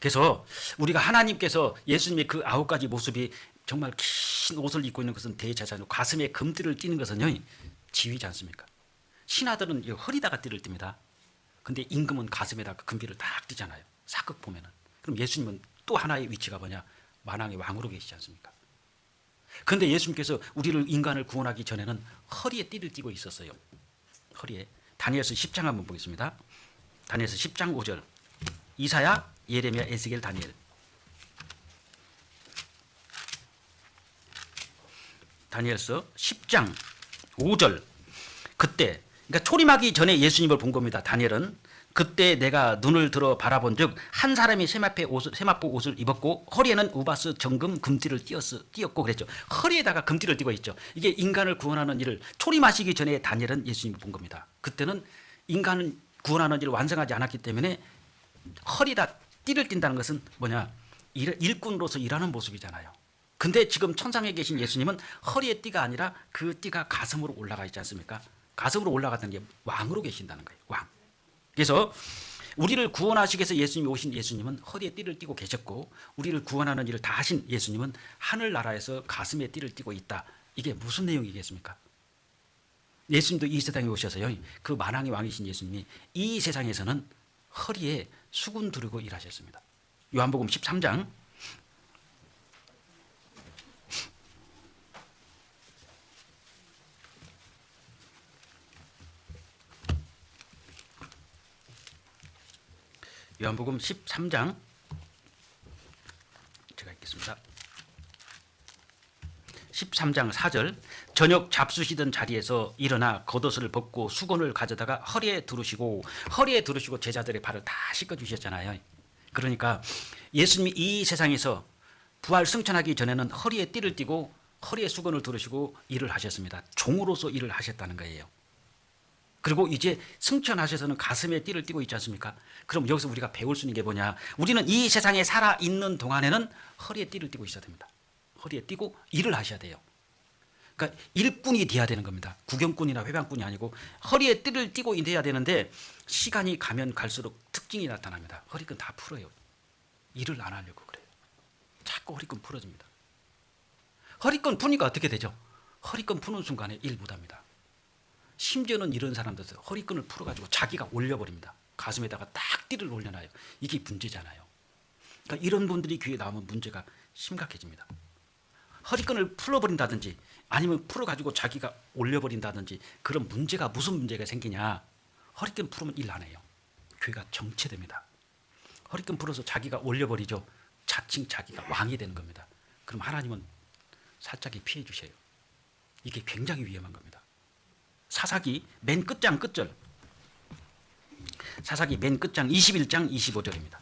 그래서 우리가 하나님께서 예수님의 그 9가지 모습이 정말 긴 옷을 입고 있는 것은 대제사장이고 가슴에 금띠를 띠는 것은요 지위지 않습니까? 신하들은 허리다가 띠를 띱니다. 근데 임금은 가슴에다가 금띠를 딱 띠잖아요. 사극 보면은. 그럼 예수님은 또 하나의 위치가 뭐냐? 만왕의 왕으로 계시지 않습니까? 그런데 예수님께서 우리를 인간을 구원하기 전에는 허리에 띠를 띠고 있었어요. 허리에. 다니엘서 10장 한번 보겠습니다. 다니엘서 10장 5절. 이사야, 예레미야, 에스겔, 다니엘. 다니엘서 10장 5절. 그때 그러니까 초림하기 전에 예수님을 본 겁니다. 다니엘은 그때 내가 눈을 들어 바라본즉 한 사람이 세마포 옷을 입었고 허리에는 우바스 정금 금띠를 띄었고 그랬죠. 허리에다가 금띠를 띄고 있죠. 이게 인간을 구원하는 일을 초림하시기 전에 다니엘은 예수님을 본 겁니다. 그때는 인간을 구원하는 일을 완성하지 않았기 때문에 허리에다 띠를 띈다는 것은 뭐냐? 일꾼으로서 일하는 모습이잖아요. 근데 지금 천상에 계신 예수님은 허리에 띠가 아니라 그 띠가 가슴으로 올라가 있지 않습니까? 가슴으로 올라갔다는 게 왕으로 계신다는 거예요. 왕. 그래서 우리를 구원하시기 위해서 예수님이 오신 예수님은 허리에 띠를 띠고 계셨고 우리를 구원하는 일을 다 하신 예수님은 하늘나라에서 가슴에 띠를 띠고 있다. 이게 무슨 내용이겠습니까? 예수님도 이 세상에 오셔서요. 그 만왕의 왕이신 예수님이 이 세상에서는 허리에 수군 두르고 일하셨습니다. 요한복음 13장 요한복음 13장 제가 읽겠습니다. 13장 4절 저녁 잡수시던 자리에서 일어나 겉옷을 벗고 수건을 가져다가 허리에 두르시고 제자들의 발을 다 씻겨주셨잖아요. 그러니까 예수님이 이 세상에서 부활 승천하기 전에는 허리에 띠를 띠고 허리에 수건을 두르시고 일을 하셨습니다. 종으로서 일을 하셨다는 거예요. 그리고 이제 승천하셔서는 가슴에 띠를 띠고 있지 않습니까? 그럼 여기서 우리가 배울 수 있는 게 뭐냐? 우리는 이 세상에 살아있는 동안에는 허리에 띠를 띠고 있어야 됩니다. 허리에 띠고 일을 하셔야 돼요. 그러니까 일꾼이 돼야 되는 겁니다. 구경꾼이나 회방꾼이 아니고 허리에 띠를 띠고 일해야 되는데 시간이 가면 갈수록 특징이 나타납니다. 허리끈 다 풀어요. 일을 안 하려고 그래요. 자꾸 허리끈 풀어집니다. 허리끈 푸니까 어떻게 되죠? 허리끈 푸는 순간에 일 못합니다. 심지어는 이런 사람들 허리끈을 풀어가지고 자기가 올려버립니다. 가슴에다가 딱 띠를 올려놔요. 이게 문제잖아요. 그러니까 이런 분들이 교회에 나오면 문제가 심각해집니다. 허리끈을 풀어버린다든지 아니면 풀어가지고 자기가 올려버린다든지 그런 문제가 무슨 문제가 생기냐? 허리끈 풀으면 일 안 해요. 교회가 정체됩니다. 허리끈 풀어서 자기가 올려버리죠. 자칭 자기가 왕이 되는 겁니다. 그럼 하나님은 살짝이 피해 주셔요. 이게 굉장히 위험한 겁니다. 사사기 맨 끝장 끝절 사사기 맨 끝장 21장 25절입니다.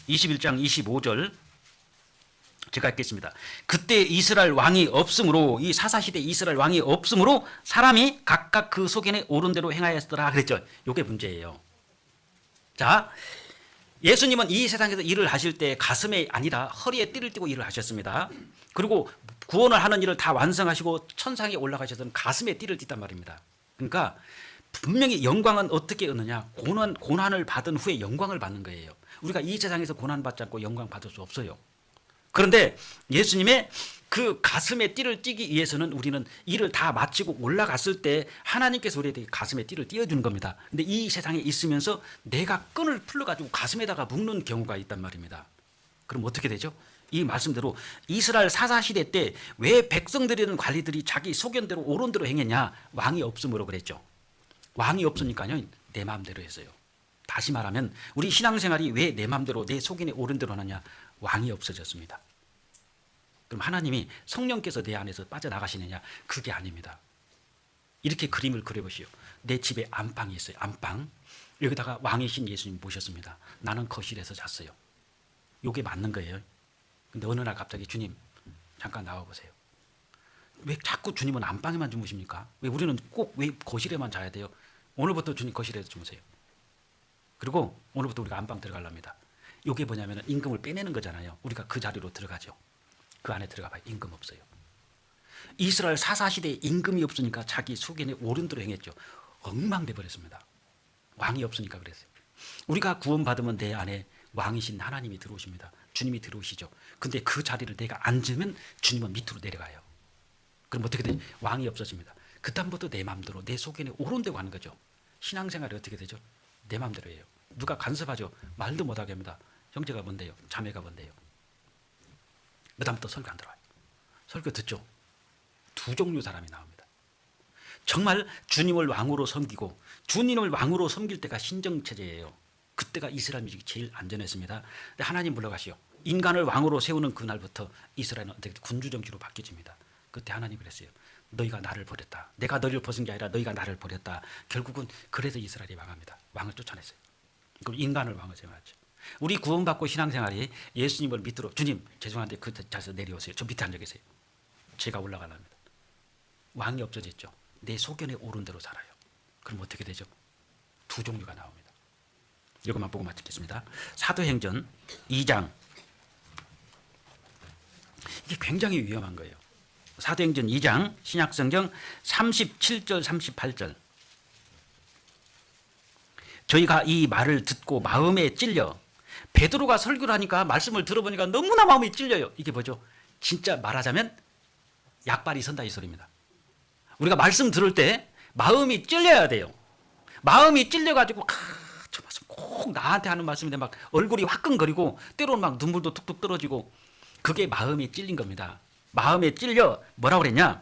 (21장 25절) 제가 읽겠습니다. 그때 이스라엘 왕이 없으므로 이 사사시대 이스라엘 왕이 없으므로 사람이 각각 그 소견에 옳은 대로 행하였더라 그랬죠. 이게 문제예요. 자, 예수님은 이 세상에서 일을 하실 때 가슴에 아니라 허리에 띠를 띠고 일을 하셨습니다. 그리고 구원을 하는 일을 다 완성하시고 천상에 올라가셔서는 가슴에 띠를 띠단 말입니다. 그러니까 분명히 영광은 어떻게 얻느냐? 고난을 받은 후에 영광을 받는 거예요. 우리가 이 세상에서 고난받지 않고 영광 받을 수 없어요. 그런데 예수님의 그 가슴에 띠를 띠기 위해서는 우리는 일을 다 마치고 올라갔을 때 하나님께서 우리에게 가슴에 띠를 띄워주는 겁니다. 근데 이 세상에 있으면서 내가 끈을 풀러가지고 가슴에다가 묶는 경우가 있단 말입니다. 그럼 어떻게 되죠? 이 말씀대로 이스라엘 사사시대 때 왜 백성들이든 관리들이 자기 소견대로 옳은 대로 행했냐? 왕이 없으므로 그랬죠. 왕이 없으니까요 내 마음대로 했어요. 다시 말하면 우리 신앙생활이 왜 내 마음대로 내 소견에 옳은 대로 하느냐? 왕이 없어졌습니다. 그럼 하나님이 성령께서 내 안에서 빠져나가시느냐? 그게 아닙니다. 이렇게 그림을 그려보시오. 내 집에 안방이 있어요. 안방. 여기다가 왕이신 예수님 모셨습니다. 나는 거실에서 잤어요. 이게 맞는 거예요. 근데 어느 날 갑자기 주님 잠깐 나와보세요. 왜 자꾸 주님은 안방에만 주무십니까? 왜 우리는 꼭 왜 거실에만 자야 돼요? 오늘부터 주님 거실에서 주무세요. 그리고 오늘부터 우리가 안방 들어가랍니다. 이게 뭐냐면 임금을 빼내는 거잖아요. 우리가 그 자리로 들어가죠. 그 안에 들어가 봐요. 임금 없어요. 이스라엘 사사시대에 임금이 없으니까 자기 소견에 옳은 대로 행했죠. 엉망돼 버렸습니다. 왕이 없으니까 그랬어요. 우리가 구원받으면 내 안에 왕이신 하나님이 들어오십니다. 주님이 들어오시죠. 근데 그 자리를 내가 앉으면 주님은 밑으로 내려가요. 그럼 어떻게 돼요? 왕이 없어집니다. 그다음부터 내 마음대로 내 속에 오른대로 가는 거죠. 신앙생활이 어떻게 되죠? 내 마음대로 해요. 누가 간섭하죠? 말도 못하게 합니다. 형제가 뭔데요? 자매가 뭔데요? 그다음부터 설교 안 들어와요. 설교 듣죠? 두 종류 사람이 나옵니다. 정말 주님을 왕으로 섬기고 주님을 왕으로 섬길 때가 신정체제예요. 그때가 이스라엘 민족이 제일 안전했습니다. 근데 하나님 물러가시오. 인간을 왕으로 세우는 그날부터 이스라엘은 군주정치로 바뀌어집니다. 그때 하나님 그랬어요. 너희가 나를 버렸다. 내가 너희를 벗은 게 아니라 너희가 나를 버렸다. 결국은 그래서 이스라엘이 망합니다. 왕을 쫓아냈어요. 그럼 인간을 왕을 세워놨죠. 우리 구원받고 신앙생활이 예수님을 밑으로 주님 죄송한데 그 자리에서 내려오세요. 저 밑에 앉아 계세요. 제가 올라가랍니다. 왕이 없어졌죠. 내 소견에 오른 대로 살아요. 그럼 어떻게 되죠? 두 종류가 나옵니다. 이것만 보고 마치겠습니다. 사도행전 2장. 이게 굉장히 위험한 거예요. 사도행전 2장 신약성경 37절 38절. 저희가 이 말을 듣고 마음에 찔려 베드로가 설교를 하니까 말씀을 들어보니까 너무나 마음이 찔려요. 이게 뭐죠? 진짜 말하자면 약발이 선다 이 소리입니다. 우리가 말씀 들을 때 마음이 찔려야 돼요. 마음이 찔려가지고 저 말씀 꼭 나한테 하는 말씀인데 막 얼굴이 화끈거리고 때로는 막 눈물도 툭툭 떨어지고 그게 마음이 찔린 겁니다. 마음에 찔려 뭐라고 그랬냐?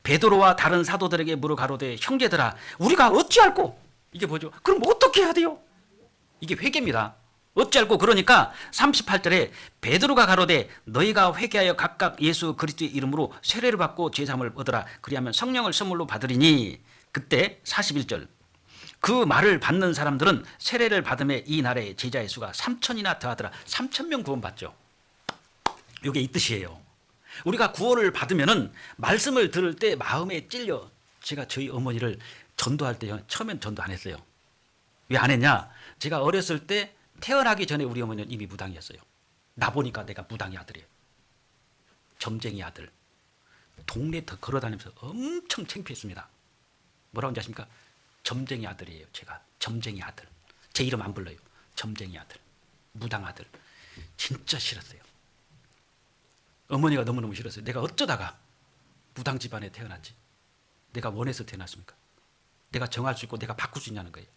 베드로와 다른 사도들에게 물어 가로되 형제들아 우리가 어찌할꼬? 이게 뭐죠? 그럼 어떻게 해야 돼요? 이게 회개입니다. 어찌할꼬? 그러니까 38절에 베드로가 가로되 너희가 회개하여 각각 예수 그리스도의 이름으로 세례를 받고 제사함을 얻으라. 그리하면 성령을 선물로 받으리니. 그때 41절 그 말을 받는 사람들은 세례를 받음에 이 나라의 제자의 수가 3천이나 더하더라. 3,000명 구원받죠. 이게 이 뜻이에요. 우리가 구원을 받으면은 말씀을 들을 때 마음에 찔려. 제가 저희 어머니를 전도할 때 처음엔 전도 안 했어요. 왜 안 했냐? 제가 어렸을 때 태어나기 전에 우리 어머니는 이미 무당이었어요. 나 보니까 내가 무당의 아들이에요. 점쟁이 아들. 동네 더 걸어다니면서 엄청 창피했습니다. 뭐라고 하십니까? 점쟁이 아들이에요. 제가 점쟁이 아들. 제 이름 안 불러요. 점쟁이 아들. 무당 아들. 진짜 싫었어요. 어머니가 너무너무 싫었어요. 내가 어쩌다가 무당 집안에 태어났지? 내가 원해서 태어났습니까? 내가 정할 수 있고 내가 바꿀 수 있냐는 거예요.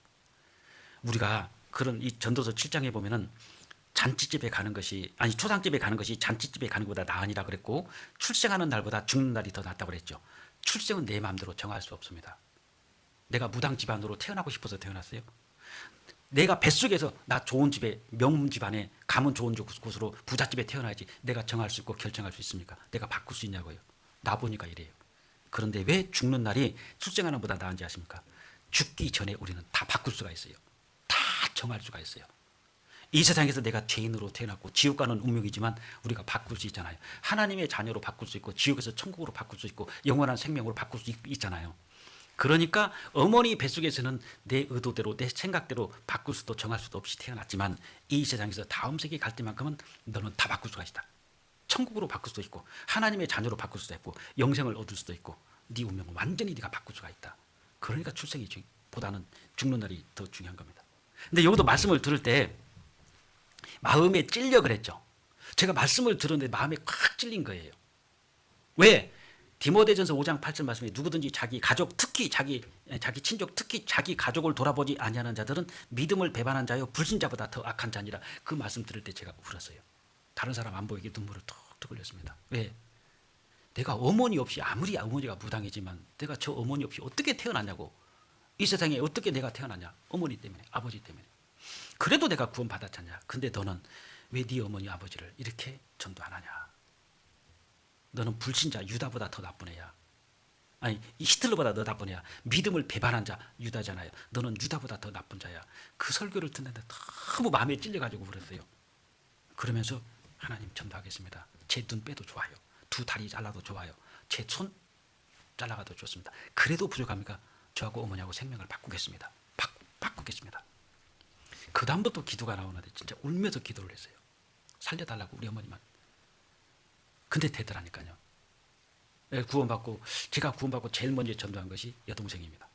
우리가 그런 이 전도서 7장에 보면은 잔치집에 가는 것이 아니 초상집에 가는 것이 잔치집에 가는 것보다 나으니라 그랬고 출생하는 날보다 죽는 날이 더 낫다고 그랬죠. 출생은 내 마음대로 정할 수 없습니다. 내가 무당 집안으로 태어나고 싶어서 태어났어요. 내가 뱃속에서 나 좋은 집에 명문 집안에 가면 좋은 곳으로 부잣집에 태어나야지 내가 정할 수 있고 결정할 수 있습니까? 내가 바꿀 수 있냐고요. 나 보니까 이래요. 그런데 왜 죽는 날이 출생하는 것보다 나은지 아십니까? 죽기 전에 우리는 다 바꿀 수가 있어요. 다 정할 수가 있어요. 이 세상에서 내가 죄인으로 태어났고 지옥 가는 운명이지만 우리가 바꿀 수 있잖아요. 하나님의 자녀로 바꿀 수 있고 지옥에서 천국으로 바꿀 수 있고 영원한 생명으로 바꿀 수 있잖아요. 그러니까 어머니 뱃속에서는 내 의도대로 내 생각대로 바꿀 수도 정할 수도 없이 태어났지만 이 세상에서 다음 세계 갈 때만큼은 너는 다 바꿀 수가 있다. 천국으로 바꿀 수도 있고 하나님의 자녀로 바꿀 수도 있고 영생을 얻을 수도 있고 네 운명을 완전히 네가 바꿀 수가 있다. 그러니까 출생이 보다는 죽는 날이 더 중요한 겁니다. 근데 여기도 말씀을 들을 때 마음에 찔려 그랬죠. 제가 말씀을 들었는데 마음에 콱 찔린 거예요. 왜? 디모데전서 5장 8절 말씀에 누구든지 자기 가족 특히 자기 친족 특히 자기 가족을 돌아보지 아니하는 자들은 믿음을 배반한 자요 불신자보다 더 악한 자니라. 그 말씀 들을 때 제가 울었어요. 다른 사람 안 보이게 눈물을 툭툭 흘렸습니다. 왜? 내가 어머니 없이 아무리 어머니가 무당이지만 내가 저 어머니 없이 어떻게 태어났냐고. 이 세상에 어떻게 내가 태어났냐. 어머니 때문에 아버지 때문에. 그래도 내가 구원 받았잖냐. 근데 너는 왜 네 어머니 아버지를 이렇게 전도 안 하냐. 너는 불신자 유다보다 더 나쁜 애야. 아니 히틀러보다 더 나쁜 애야. 믿음을 배반한 자 유다잖아요. 너는 유다보다 더 나쁜 자야. 그 설교를 듣는데 너무 마음에 찔려가지고 그랬어요. 그러면서 하나님 전도하겠습니다. 제 눈 빼도 좋아요. 두 다리 잘라도 좋아요. 제 손 잘라가도 좋습니다. 그래도 부족합니까? 저하고 어머니하고 생명을 바꾸겠습니다. 바꾸겠습니다. 그 다음부터 기도가 나오는데 진짜 울면서 기도를 했어요. 살려달라고 우리 어머니만. 근데 되더라니까요. 구원받고 제가 구원받고 제일 먼저 전도한 것이 여동생입니다.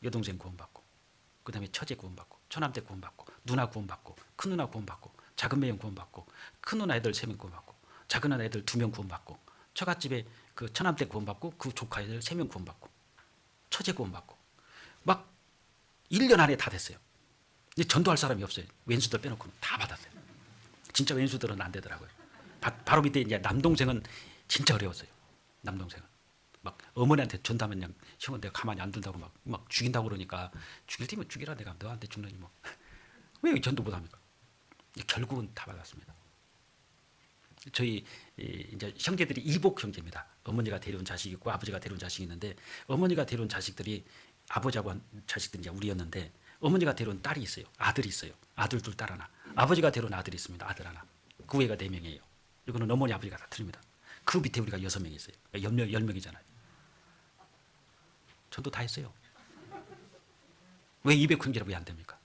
여동생 구원받고, 그 다음에 처제 구원받고, 처남댁 구원받고, 누나 구원받고, 큰 누나 구원받고, 작은 매형 구원받고, 큰 누나 애들 3명 구원받고, 작은 누나 애들 2명 구원받고, 처갓집에 그 처남댁 구원받고, 그 조카 애들 3명 구원받고, 처제 구원받고, 막 1년 안에 다 됐어요. 이제 전도할 사람이 없어요. 왼수들 빼놓고 다 받았어요. 진짜 왼수들은 안 되더라고요. 바로 밑에 이제 남동생은 진짜 어려웠어요. 남동생은 막 어머니한테 전담하면 그냥 형은 내가 가만히 안 둔다고 막 죽인다고 그러니까 죽일 테면 죽이라 내가 너한테 죽느니 뭐 왜 전도 못합니까? 결국은 다 받았습니다. 저희 이제 형제들이 이복 형제입니다. 어머니가 데려온 자식이 있고 아버지가 데려온 자식이 있는데 어머니가 데려온 자식들이 아버지하고 한 자식들이 이제 우리였는데 어머니가 데려온 딸이 있어요. 아들이 있어요. 아들 둘, 딸 하나. 아버지가 데려온 아들이 있습니다. 아들 하나. 그 외가 4명이에요. 이거는 어머니 아버지가 다 틀립니다. 그 밑에 우리가 6명이 있어요. 10명이잖아요. 전도 다 했어요. 왜 200형제라 왜 안 됩니까?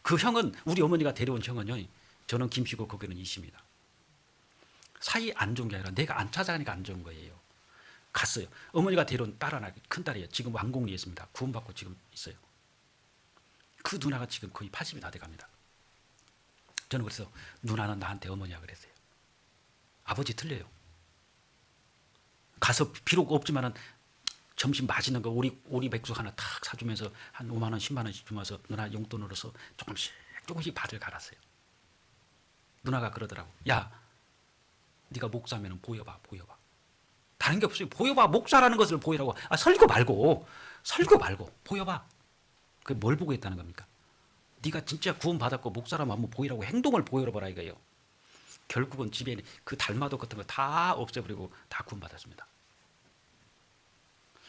그 형은 우리 어머니가 데려온 형은요. 저는 김씨고 거기는 이씨입니다. 사이 안 좋은 게 아니라 내가 안 찾아가니까 안 좋은 거예요. 갔어요. 어머니가 데려온 딸 하나 큰 딸이에요. 지금 왕곡리에 있습니다. 구원받고 지금 있어요. 그 누나가 지금 거의 80이 다 돼갑니다. 저는 그래서 누나는 나한테 어머니야 그랬어요. 아버지 틀려요. 가서 비록 없지만은 점심 맛있는 거 오리 백숙 하나 탁 사주면서 한 5만 원, 10만 원씩 주면서 누나 용돈으로서 조금씩 밭을 갈았어요. 누나가 그러더라고. 야, 네가 목사면은 보여봐. 다른 게 없어요. 보여봐. 목사라는 것을 보이라고. 설교 말고 보여봐. 그게 뭘 보고 있다는 겁니까? 네가 진짜 구원받았고 목사라면 한번 보이라고 행동을 보여봐라 이거예요. 결국은 집에 그 달마도 같은 거 다 없애버리고 다 구원받았습니다.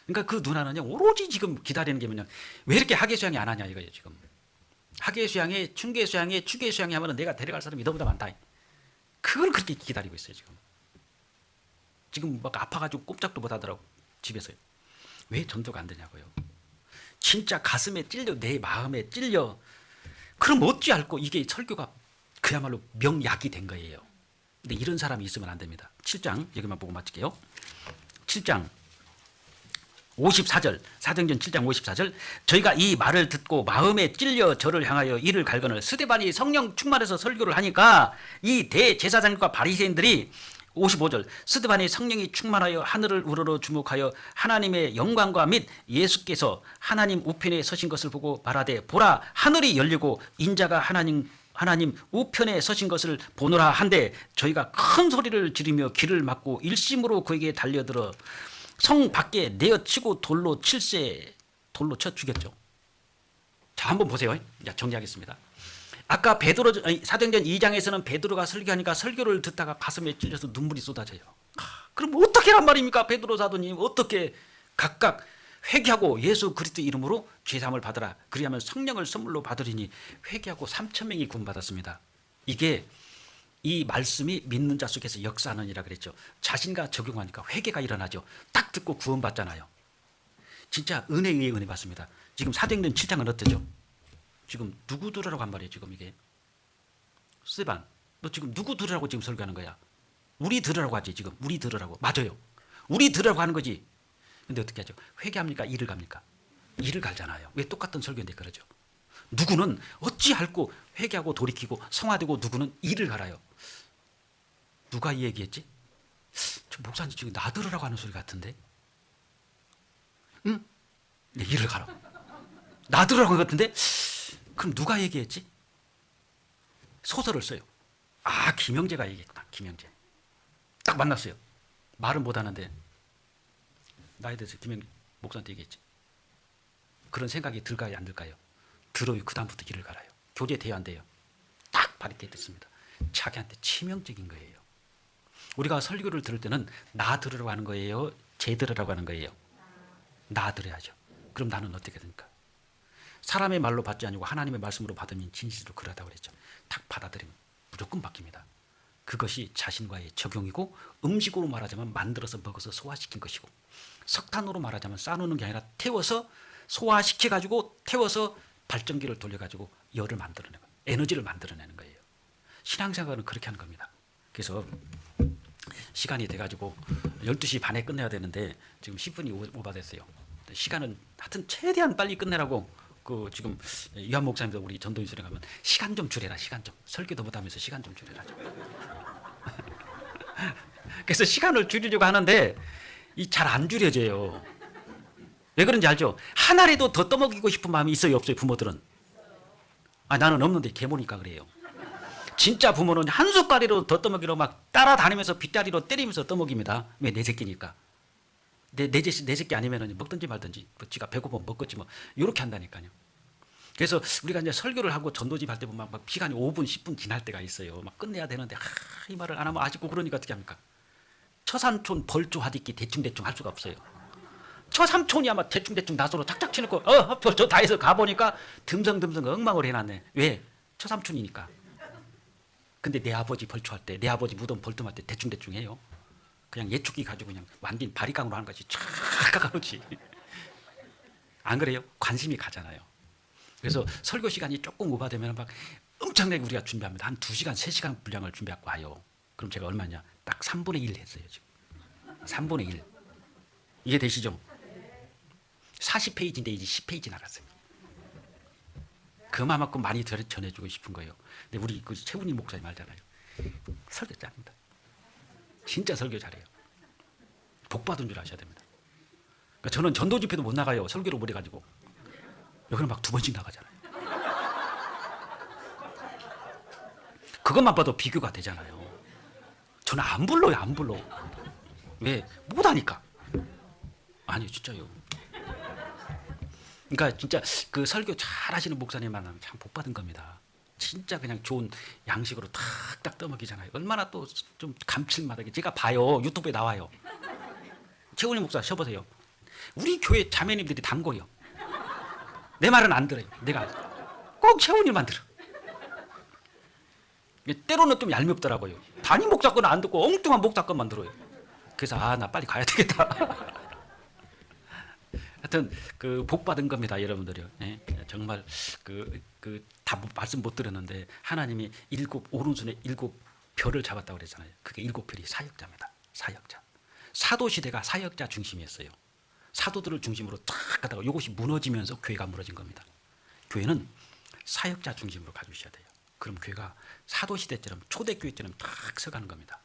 그러니까 그 누나는요 오로지 지금 기다리는 게 뭐냐, 왜 이렇게 학예수양이 안 하냐 이거예요. 지금 학예수양에 충계수양에 추계수양에 하면 내가 데려갈 사람이 너보다 많다. 그걸 그렇게 기다리고 있어요. 지금 막 아파가지고 꼼짝도 못 하더라고 집에서요. 왜 전도가 안 되냐고요. 진짜 가슴에 찔려, 내 마음에 찔려. 그럼 어찌 알고 이게 설교가 그야말로 명약이 된 거예요. 근데 이런 사람이 있으면 안 됩니다. 7장 여기만 보고 마칠게요. 7장 54절, 사도행전 7장 54절, 저희가 이 말을 듣고 마음에 찔려 저를 향하여 이를 갈거늘 스데반이 성령 충만해서 설교를 하니까 이 대제사장과 바리새인들이 55절, 스데반이 성령이 충만하여 하늘을 우러러 주목하여 하나님의 영광과 및 예수께서 하나님 우편에 서신 것을 보고 말하되 보라 하늘이 열리고 인자가 하나님 우편에 서신 것을 보노라 한데 저희가 큰 소리를 지르며 귀를 막고 일심으로 그에게 달려들어 성 밖에 내어치고 돌로 쳐 죽였죠. 자, 한번 보세요. 자, 정리하겠습니다. 아까 사도행전 2장에서는 베드로가 설교하니까 설교를 듣다가 가슴에 찔려서 눈물이 쏟아져요. 그럼 어떻게 란 말입니까? 베드로 사도님 어떻게 각각 회개하고 예수 그리스도 이름으로 죄사함을 받으라. 그리하면 성령을 선물로 받으리니 회개하고 3,000명이 구원받았습니다. 이게 이 말씀이 믿는 자 속에서 역사하느니라 그랬죠. 자신과 적용하니까 회개가 일어나죠. 딱 듣고 구원받잖아요. 진짜 은혜에 의해 은혜 받습니다. 지금 사도행전 7장은 어때죠? 지금 누구 들으라고 한 말이에요. 지금 이게 스데반, 너 지금 누구 들으라고 지금 설교하는 거야? 우리 들으라고 하지. 지금 우리 들으라고. 맞아요. 우리 들으라고 하는 거지. 근데 어떻게 하죠? 회개합니까? 이를 갑니까? 이를 갈잖아요. 왜 똑같은 설교인데 그러죠? 누구는 어찌 할고 회개하고 돌이키고 성화되고 누구는 이를 갈아요. 누가 이 얘기했지? 저 목사님 지금 나 들으라고 하는 소리 같은데? 응? 네, 이를 가라. 나 들으라고 하는 것 같은데? 그럼 누가 얘기했지? 소설을 써요. 김영재가 얘기했구나. 김영재. 딱 만났어요. 말은 못하는데 나에 대해서 김영재 목사한테 얘기했지. 그런 생각이 들까요? 안 들까요? 들어요. 그 다음부터 길을 갈아요. 교제 돼요? 안 돼요? 딱 바리케 됐습니다. 자기한테 치명적인 거예요. 우리가 설교를 들을 때는 나 들으라고 하는 거예요? 제 들으라고 하는 거예요? 나 들어야죠. 그럼 나는 어떻게 됩니까? 사람의 말로 받지 아니고 하나님의 말씀으로 받으면 진실로 그러다고 그랬죠. 딱 받아들이면 무조건 바뀝니다. 그것이 자신과의 적용이고, 음식으로 말하자면 만들어서 먹어서 소화시킨 것이고, 석탄으로 말하자면 싸놓는 게 아니라 태워서 소화시켜가지고 태워서 발전기를 돌려가지고 열을 만들어내는 거예요. 에너지를 만들어내는 거예요. 신앙생활은 그렇게 하는 겁니다. 그래서 시간이 돼가지고 12시 반에 끝내야 되는데 지금 10분이 오버됐어요. 시간은 하여튼 최대한 빨리 끝내라고 그 지금 유한 목사님도 우리 전도인술에 가면 시간 좀 줄여라, 시간 좀, 설교도 못하면서 시간 좀 줄여라. 그래서 시간을 줄이려고 하는데 이 잘 안 줄여져요. 왜 그런지 알죠? 한 알이도 더 떠먹이고 싶은 마음이 있어요, 없어요? 부모들은. 아, 나는 없는데 계모니까 그래요. 진짜 부모는 한 숟가락으로 더 떠먹이러 막 따라다니면서 빗다리로 때리면서 떠먹입니다. 왜? 내 새끼니까. 내 새끼 아니면 먹든지 말든지, 뭐 지가 배고프면 먹겠지 뭐, 이렇게 한다니까요. 그래서 우리가 이제 설교를 하고 전도집 할 때 보면 막 시간이 5분, 10분 지날 때가 있어요. 막 끝내야 되는데, 이 말을 안 하면 아쉽고 그러니까 어떻게 합니까? 처삼촌 벌조 하디끼 대충대충 할 수가 없어요. 처삼촌이 아마 대충대충 나서로 탁탁 치놓고, 저 다 해서 가보니까 듬성듬성 엉망을 해놨네. 왜? 처삼촌이니까. 근데 내 아버지 벌초할 때, 내 아버지 무덤 벌tom할 때 대충대충 해요. 그냥 예축기 가지고 그냥 완전 바리깡으로 하는 것이 쫙 가가지. 안 그래요? 관심이 가잖아요. 그래서 설교 시간이 조금 오버되면 막 엄청나게 우리가 준비합니다. 한 2시간, 3시간 분량을 준비하고 와요. 그럼 제가 얼마냐? 딱 3분의 1 했어요, 지금. 3분의 1. 이해되시죠? 40페이지인데 이제 10페이지 나갔어요. 그만큼 많이 전해주고 싶은 거예요. 근데 우리 그 최훈희 목사님 알잖아요. 설교 잘합니다. 진짜 설교 잘해요. 복 받은 줄 아셔야 됩니다. 그러니까 저는 전도 집회도 못 나가요. 설교를 못 해가지고. 여기는 막 2번씩 나가잖아요. 그것만 봐도 비교가 되잖아요. 저는 안 불러요, 안 불러. 왜? 못하니까. 아니, 진짜요. 그러니까 진짜 그 설교 잘 하시는 목사님 만나면 참 복 받은 겁니다. 진짜 그냥 좋은 양식으로 탁탁 떠먹이잖아요. 얼마나 또 좀 감칠맛하게. 제가 봐요. 유튜브에 나와요. 최훈희 목사 쳐보세요. 우리 교회 자매님들이 단골이요. 내 말은 안 들어요. 내가 꼭 최훈희만 들어. 때로는 좀 얄밉더라고요. 담임 목사 거는 안 듣고 엉뚱한 목사 것만 들어요. 그래서 나 빨리 가야 되겠다. 하여튼 그 복 받은 겁니다, 여러분들이요. 예? 정말 다 말씀 못 들었는데 하나님이 오른손에 7 별을 잡았다고 그랬잖아요. 그게 7 별이 사역자입니다. 사역자. 사도 시대가 사역자 중심이었어요. 사도들을 중심으로 탁 가다가 이것이 무너지면서 교회가 무너진 겁니다. 교회는 사역자 중심으로 가주셔야 돼요. 그럼 교회가 사도 시대처럼 초대교회처럼 탁 서가는 겁니다.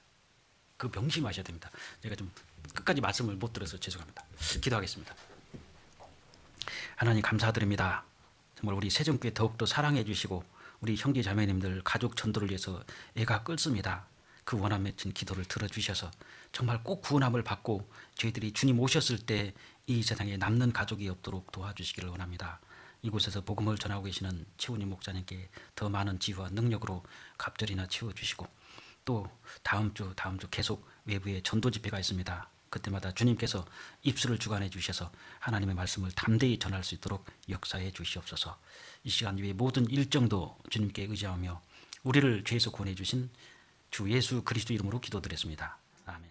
그 명심하셔야 됩니다. 제가 좀 끝까지 말씀을 못 들어서 죄송합니다. 기도하겠습니다. 하나님 감사드립니다. 정말 우리 세종교회 더욱더 사랑해 주시고 우리 형제 자매님들 가족 전도를 위해서 애가 끓습니다. 그 원함 맺힌 기도를 들어주셔서 정말 꼭 구원함을 받고 저희들이 주님 오셨을 때 이 세상에 남는 가족이 없도록 도와주시기를 원합니다. 이곳에서 복음을 전하고 계시는 최훈희 목사님께 더 많은 지혜와 능력으로 갑절이나 채워주시고 또 다음 주 계속 외부에 전도 집회가 있습니다. 그때마다 주님께서 입술을 주관해 주셔서 하나님의 말씀을 담대히 전할 수 있도록 역사해 주시옵소서. 이 시간 위에 모든 일정도 주님께 의지하며 우리를 죄에서 구원해 주신 주 예수 그리스도 이름으로 기도드렸습니다. 아멘.